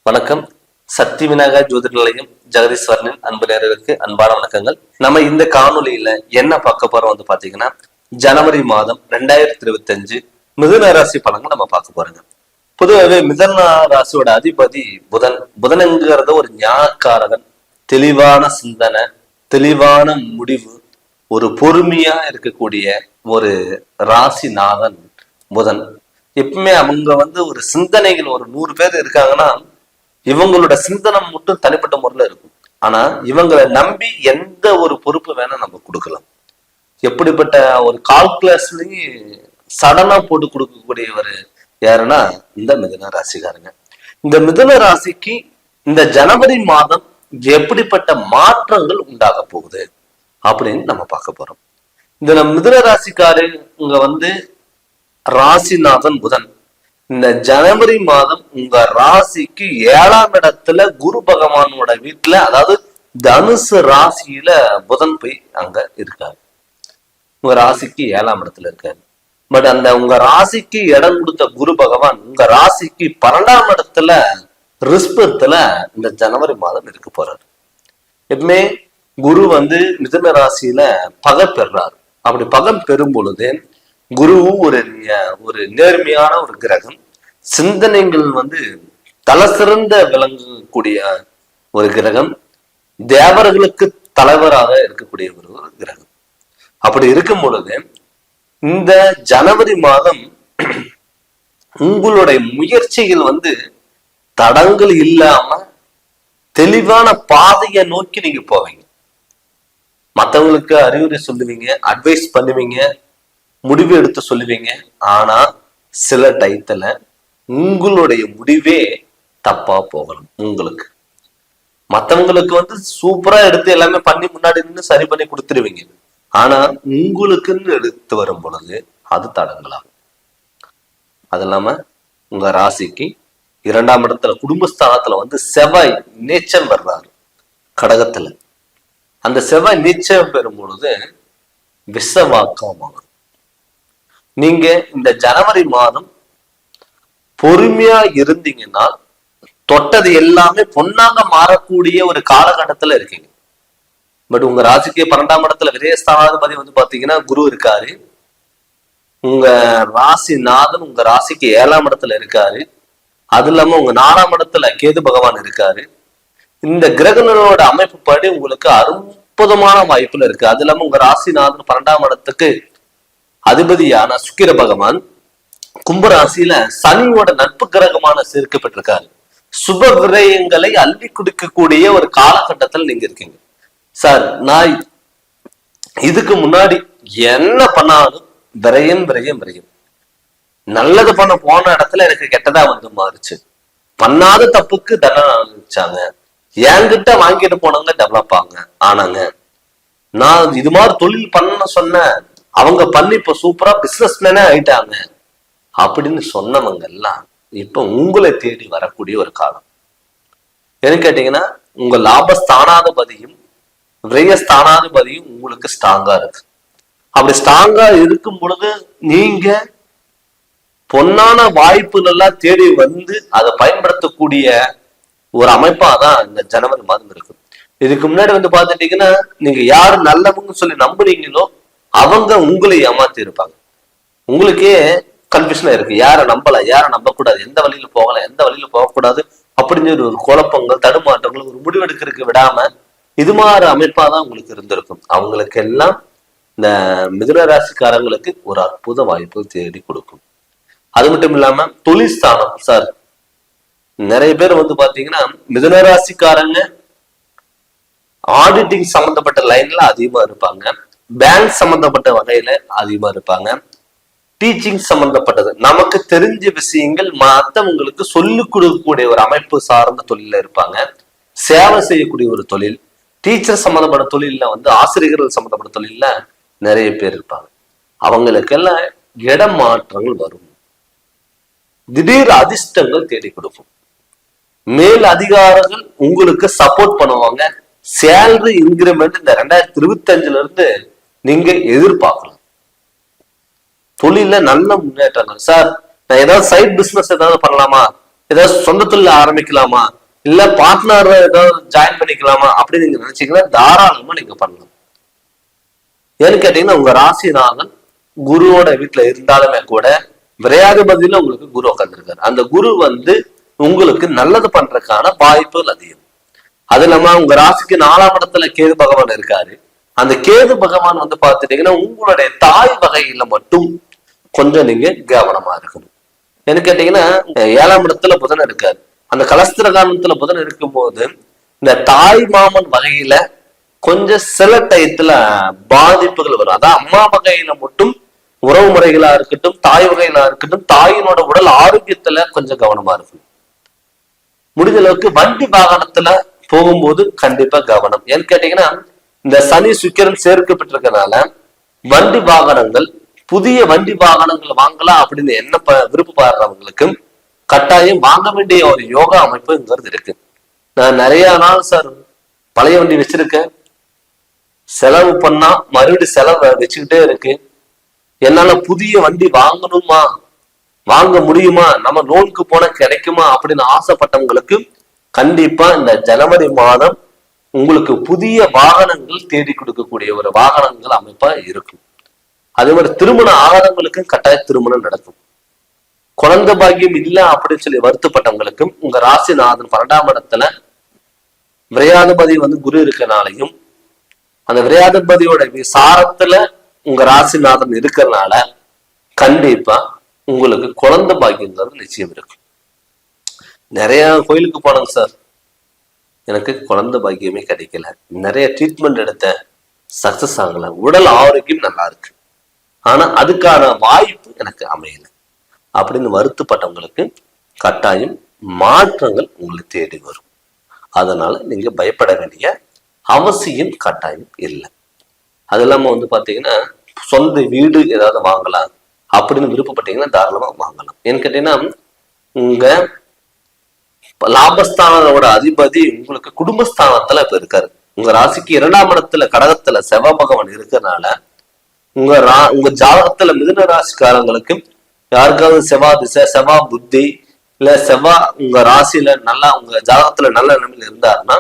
வணக்கம். சக்தி விநாயகர் ஜோதிட நிலையம் ஜெகதீஸ்வரனின் அன்பு நேயர்களுக்கு அன்பான வணக்கங்கள். நம்ம இந்த காணொலியில என்ன பார்க்க போறோம் வந்து பாத்தீங்கன்னா, ஜனவரி மாதம் 2025 மிதுன ராசி பலன்கள் நம்ம பார்க்க போறோங்க. பொதுவாகவே மிதுன ராசியோட அதிபதி புதன். புதன்ங்கிறத ஒரு ஞானக்காரகன், தெளிவான சிந்தனை, தெளிவான முடிவு, ஒரு பொறுமையா இருக்கக்கூடிய ஒரு ராசிநாதன் புதன். எப்பவுமே அவங்க ஒரு சிந்தனைகள் ஒரு 100 பேர் இருக்காங்கன்னா இவங்களோட சிந்தனை மட்டும் தனிப்பட்ட முறையில இருக்கும். ஆனா இவங்களை நம்பி எந்த ஒரு பொறுப்பு வேணா நம்ம கொடுக்கலாம். எப்படிப்பட்ட ஒரு கால்குலேஷனையும் சடனா போட்டு கொடுக்கக்கூடியவர் யாருன்னா இந்த மிதுன ராசிக்காரங்க. இந்த மிதுன ராசிக்கு இந்த ஜனவரி மாதம் எப்படிப்பட்ட மாற்றங்கள் உண்டாக போகுது அப்படின்னு நம்ம பார்க்க போறோம். இந்த மிதுன ராசிக்காரங்க ராசிநாதன் புதன் இந்த ஜனவரி மாதம் உங்க ராசிக்கு 7ஆம் இடத்துல குரு பகவானோட வீட்டுல, அதாவது தனுசு ராசியில புதன் போய் அங்க இருக்காரு. உங்க ராசிக்கு 7ஆம் இடத்துல இருக்காரு. பட் அந்த உங்க ராசிக்கு இடம் கொடுத்த குரு பகவான் உங்க ராசிக்கு 12ஆம் இடத்துல ரிஸ்பத்துல இந்த ஜனவரி மாதம் இருக்க போறாரு. எப்பவுமே குரு மிதுன ராசியில பகை பெறாரு. அப்படி பகை பெறும் பொழுது குருவும் ஒரு நேர்மையான ஒரு கிரகம், சிந்தனைகள் தலை சிறந்த விளங்கக்கூடிய ஒரு கிரகம், தேவர்களுக்கு தலைவராக இருக்கக்கூடிய ஒரு கிரகம். அப்படி இருக்கும் பொழுது இந்த ஜனவரி மாதம் உங்களுடைய முயற்சிகள் தடங்கள் இல்லாம தெளிவான பாதையை நோக்கி நீங்க போவீங்க. மற்றவங்களுக்கு அறிவுரை சொல்லுவீங்க, அட்வைஸ் பண்ணுவீங்க, முடிவு எடுத்து சொல்லுவீங்க. ஆனா சில டயத்துல உங்களுடைய முடிவே தப்பா போகலாம். உங்களுக்கு மத்தவங்களுக்கு சூப்பரா எடுத்து எல்லாமே பண்ணி முன்னாடி நின்று சரி பண்ணி கொடுத்துருவீங்க. ஆனா உங்களுக்குன்னு எடுத்து வரும் பொழுது அது தடங்களாகும். அது இல்லாம உங்க ராசிக்கு 2ஆம் இடத்துல குடும்பஸ்தானத்துல செவ்வாய் நீச்சம் வர்றாரு கடகத்துல. அந்த செவ்வாய் நீச்சம் பெறும் பொழுது விஷவாக்கமாகும். நீங்க இந்த ஜனவரி மாதம் பொறுமையா இருந்தீங்கன்னா தொட்டது எல்லாமே பொன்னாக மாறக்கூடிய ஒரு காலகட்டத்துல இருக்கீங்க. பட் உங்க ராசிக்கு 12ஆம் இடத்துல விரயஸ்தானாதிபதி பாத்தீங்கன்னா குரு இருக்காரு. உங்க ராசிநாதன் உங்க ராசிக்கு 7ஆம் இடத்துல இருக்காரு. அது இல்லாம உங்க 4ஆம் இடத்துல கேது பகவான் இருக்காரு. இந்த கிரகங்களோட அமைப்பு படி உங்களுக்கு அற்புதமான வாய்ப்புல இருக்கு. அது இல்லாம உங்க ராசிநாதன் 12ஆம் இடத்துக்கு அதிபதியான சுக்கிர பகவான் கும்பராசியில சனியோட நட்பு கிரகமான சேர்க்கப்பட்டிருக்காரு. சுப விரயங்களை அள்ளி கொடுக்கக்கூடிய ஒரு காலகட்டத்தில் நீங்க இருக்கீங்க. சார், நான் இதுக்கு முன்னாடி என்ன பண்ணாலும் விரயம் விரயம் விரயம், நல்லது பண்ண போன இடத்துல எனக்கு கெட்டதா மாறுச்சு, பண்ணாத தப்புக்கு தண்டனை அனுபவிச்சாங்க, என்கிட்ட வாங்கிட்டு போனவங்க டெவலப் ஆனாங்க, நான் இது மாதிரி தொழில் பண்ண சொன்னேன், அவங்க பண்ணி இப்ப சூப்பரா பிசினஸ் மேனே ஆயிட்டாங்க அப்படின்னு சொன்னவங்க எல்லாம் இப்ப உங்களை தேடி வரக்கூடிய ஒரு காலம். என்ன கேட்டீங்கன்னா, உங்க லாபஸ்தானாதிபதியும் விரயஸ்தானாதிபதியும் உங்களுக்கு ஸ்ட்ராங்கா இருக்கு. அப்படி ஸ்ட்ராங்கா இருக்கும் பொழுது நீங்க பொன்னான வாய்ப்புகள் எல்லாம் தேடி அதை பயன்படுத்தக்கூடிய ஒரு அமைப்பா தான் இந்த ஜனவரி மாதம் இருக்கு. இதுக்கு முன்னாடி பாத்துட்டீங்கன்னா, நீங்க யாரு நல்லவங்க சொல்லி நம்புறீங்களோ அவங்க உங்களை ஏமாத்தி இருப்பாங்க. உங்களுக்கே கன்ஃபியூஷனா இருக்கு, யாரை நம்பலாம், யாரை நம்ப கூடாது, எந்த வழியில போகலாம், எந்த வழியில போகக்கூடாது அப்படின்னு ஒரு குழப்பங்கள், தடுமாற்றங்கள், ஒரு முடிவெடுக்கிறதுக்கு விடாம இது மாதிரி அமைப்பாதான் உங்களுக்கு இருந்திருக்கும். அவங்களுக்கு எல்லாம் இந்த மிதுன ராசிக்காரங்களுக்கு ஒரு அற்புத வாய்ப்பு தேடி கொடுக்கும். அது மட்டும் இல்லாம தொழில் ஸ்தானம். சார், நிறைய பேர் பாத்தீங்கன்னா மிதுன ராசிக்காரங்க ஆடிட்டிங் சம்பந்தப்பட்ட லைன்ல அதிகமா இருப்பாங்க, பேங்க் சம்பந்தப்பட்ட வகையில அதிகமா இருப்பாங்க, டீச்சிங் சம்பந்தப்பட்டது நமக்கு தெரிஞ்ச விஷயங்கள் மற்றவங்களுக்கு சொல்லிக் கொடுக்கக்கூடிய ஒரு அமைப்பு சார்ந்த தொழில இருப்பாங்க, சேவை செய்யக்கூடிய ஒரு தொழில், டீச்சர் சம்பந்தப்பட்ட தொழில ஆசிரியர்கள் சம்பந்தப்பட்ட தொழில நிறைய பேர் இருப்பாங்க. அவங்களுக்கெல்லாம் இடமாற்றங்கள் வரும், திடீர் அதிர்ஷ்டங்கள் தேடி கொடுக்கும், மேல் அதிகாரிகள் உங்களுக்கு சப்போர்ட் பண்ணுவாங்க, சேலரி இன்கிரிமெண்ட் இந்த 2025 இருந்து நீங்க எதிர்பார்க்கலாம். தொழில நல்ல முன்னேற்றங்கள். சார், நான் ஏதாவது சைட் பிசினஸ் ஏதாவது பண்ணலாமா, ஏதாவது சொந்த தொழில் ஆரம்பிக்கலாமா, இல்ல பார்ட்னர் ஏதாவது ஜாயின் பண்ணிக்கலாமா அப்படின்னு நீங்க நினைச்சீங்கன்னா தாராளமா நீங்க பண்ணலாம். ஏன்னு கேட்டீங்கன்னா உங்க ராசிநாதன் குருவோட வீட்டுல இருந்தாலுமே கூட விரையாதிபதியில உங்களுக்கு குரு உட்காந்துருக்காரு. அந்த குரு உங்களுக்கு நல்லது பண்றதுக்கான வாய்ப்புகள் அதிகம். அது இல்லாம உங்க ராசிக்கு 4ஆம் இடத்துல கேது பகவான் இருக்காரு. அந்த கேது பகவான் பாத்துட்டீங்கன்னா உங்களுடைய தாய் வகையில மட்டும் கொஞ்சம் நீங்க கவனமா இருக்கணும். என்ன கேட்டீங்கன்னா 7ஆம் இடத்துல புதன் இருக்காரு. அந்த கலஸ்திர காலத்துல புதன் இருக்கும் போது இந்த தாய் மாமன் வகையில கொஞ்சம் சில டயத்துல பாதிப்புகள் வரும். அதான் அம்மா வகையில மட்டும் உறவு முறைகளா இருக்கட்டும், தாய் வகையிலா இருக்கட்டும், தாயினோட உடல் ஆரோக்கியத்துல கொஞ்சம் கவனமா இருக்கணும். முடிஞ்ச அளவுக்கு வண்டி வாகனத்துல போகும்போது கண்டிப்பா கவனம். ஏன்னு கேட்டீங்கன்னா இந்த சனி சுக்கிரன் சேர்க்கப்பட்டிருக்கனால வண்டி வாகனங்கள், புதிய வண்டி வாகனங்கள் வாங்கலாம் அப்படின்னு என்ன விருப்பப்படுறவங்களுக்கு கட்டாயம் வாங்க வேண்டிய ஒரு யோகா அமைப்புங்கிறது இருக்கு. நான் நிறைய நாள் சார் பழைய வண்டி வச்சிருக்கேன், செலவு பண்ணா மறுபடியும் செலவு வச்சுக்கிட்டே இருக்கு, என்னால புதிய வண்டி வாங்கணுமா, வாங்க முடியுமா, நம்ம லோனுக்கு போன கிடைக்குமா அப்படின்னு ஆசைப்பட்டவங்களுக்கு கண்டிப்பா இந்த ஜனவரி மாதம் உங்களுக்கு புதிய வாகனங்கள் தேடி கொடுக்கக்கூடிய ஒரு வாகனங்கள் அமைப்பா இருக்கும். அதே மாதிரி திருமண ஆகாதவங்களுக்கு கட்டாய திருமணம் நடக்கும். குழந்தை பாக்கியம் இல்ல அப்படின்னு சொல்லி வருத்தப்பட்டவங்களுக்கும் உங்க ராசிநாதன் 12ஆம் இடத்துல விரையாதிபதி குரு இருக்கனாலையும் அந்த விரையாதிபதியோட விசாரத்துல உங்க ராசிநாதன் இருக்கிறதுனால கண்டிப்பா உங்களுக்கு குழந்தை பாக்கியங்கிறது நிச்சயம் இருக்கும். நிறைய கோயிலுக்கு போனாங்க சார், எனக்கு குழந்தை பாக்கியமே கிடைக்கல, நிறைய ட்ரீட்மெண்ட் எடுத்த சக்சஸ் ஆகல, உடல் ஆரோக்கியம் நல்லா இருக்கு, ஆனா அதுக்கான வாய்ப்பு எனக்கு அமையல அப்படின்னு வருத்தப்பட்டவங்களுக்கு கட்டாயம் மாற்றங்கள் உங்களை தேடி வரும். அதனால நீங்க பயப்பட வேண்டிய அவசியம் கட்டாயம் இல்லை. அது இல்லாம பாத்தீங்கன்னா சொந்த வீடு ஏதாவது வாங்கலாம் அப்படின்னு விருப்பப்பட்டீங்கன்னா தாராளமா வாங்கலாம். ஏன்னு கேட்டீங்கன்னா உங்க லாபஸ்தானோட அதிபதி உங்களுக்கு குடும்பஸ்தானத்துல இப்ப இருக்காரு. உங்க ராசிக்கு 2ஆம் இடத்துல கடகத்துல செவ்வாய் பகவான் இருக்கிறதுனால உங்க ஜாதகத்துல மிதுன ராசிக்காரங்களுக்கு யாருக்காவது செவ்வாய் திசை, செவ்வாய் புத்தி, இல்ல செவ்வாய் உங்க ராசியில நல்லா உங்க ஜாதகத்துல நல்ல நிலைமையில இருந்தாருன்னா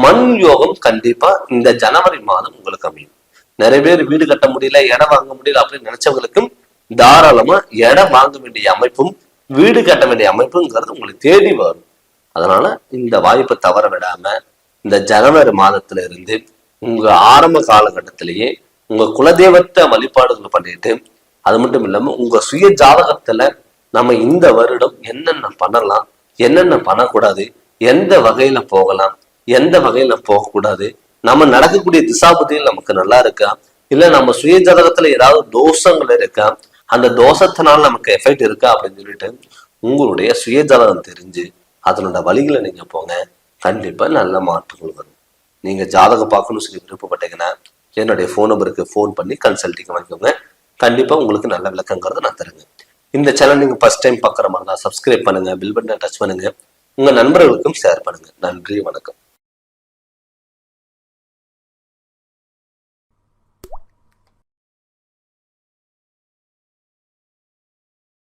மண் யோகம் கண்டிப்பா இந்த ஜனவரி மாதம் உங்களுக்கு அமையும். நிறைய பேர் வீடு கட்ட முடியல, இடம் வாங்க முடியல அப்படின்னு நினைச்சவங்களுக்கும் தாராளமா இடம் வாங்க வேண்டிய அமைப்பும் வீடு கட்ட வேண்டிய அமைப்புங்கிறது உங்களுக்கு தேடி வரும். அதனால இந்த வாய்ப்பை தவற விடாம இந்த ஜனவரி மாதத்துல இருந்து உங்க ஆரம்ப காலகட்டத்திலேயே உங்க குலதெய்வத்தை வழிபாடுகள் பண்ணிட்டு, அது மட்டும் இல்லாம உங்க சுய ஜாதகத்துல நம்ம இந்த வருடம் என்னென்ன பண்ணலாம், என்னென்ன பண்ணக்கூடாது, எந்த வகையில போகலாம், எந்த வகையில போகக்கூடாது, நம்ம நடக்கக்கூடிய திசாபுத்தியில் நமக்கு நல்லா இருக்கா, இல்ல நம்ம சுய ஜாதகத்துல ஏதாவது தோஷங்கள் இருக்கா, அந்த தோஷத்தினால நமக்கு எஃபெக்ட் இருக்கா அப்படின்னு சொல்லிட்டு உங்களுடைய சுய ஜாதகம் தெரிஞ்சு அதனோட வழிகளை நீங்க போங்க, கண்டிப்பா நல்ல மாற்றங்கள் வரும். நீங்க ஜாதகம் பார்க்கணும்னு சொல்லி விருப்பப்பட்டீங்கன்னா என்னுடைய ஃபோன் நம்பருக்கு ஃபோன் பண்ணி கன்சல்டிங் வாங்கிக்கோங்க. கண்டிப்பா உங்களுக்கு நல்ல விளக்கங்கிறத நான் தருங்க. இந்த சேனல் நீங்க ஃபர்ஸ்ட் டைம் பாக்குற மாதிரி தான் சப்ஸ்கிரைப் பண்ணுங்க, பில் பட்டனை டச் பண்ணுங்க, உங்க நண்பர்களுக்கும் ஷேர் பண்ணுங்க. நன்றி, வணக்கம்.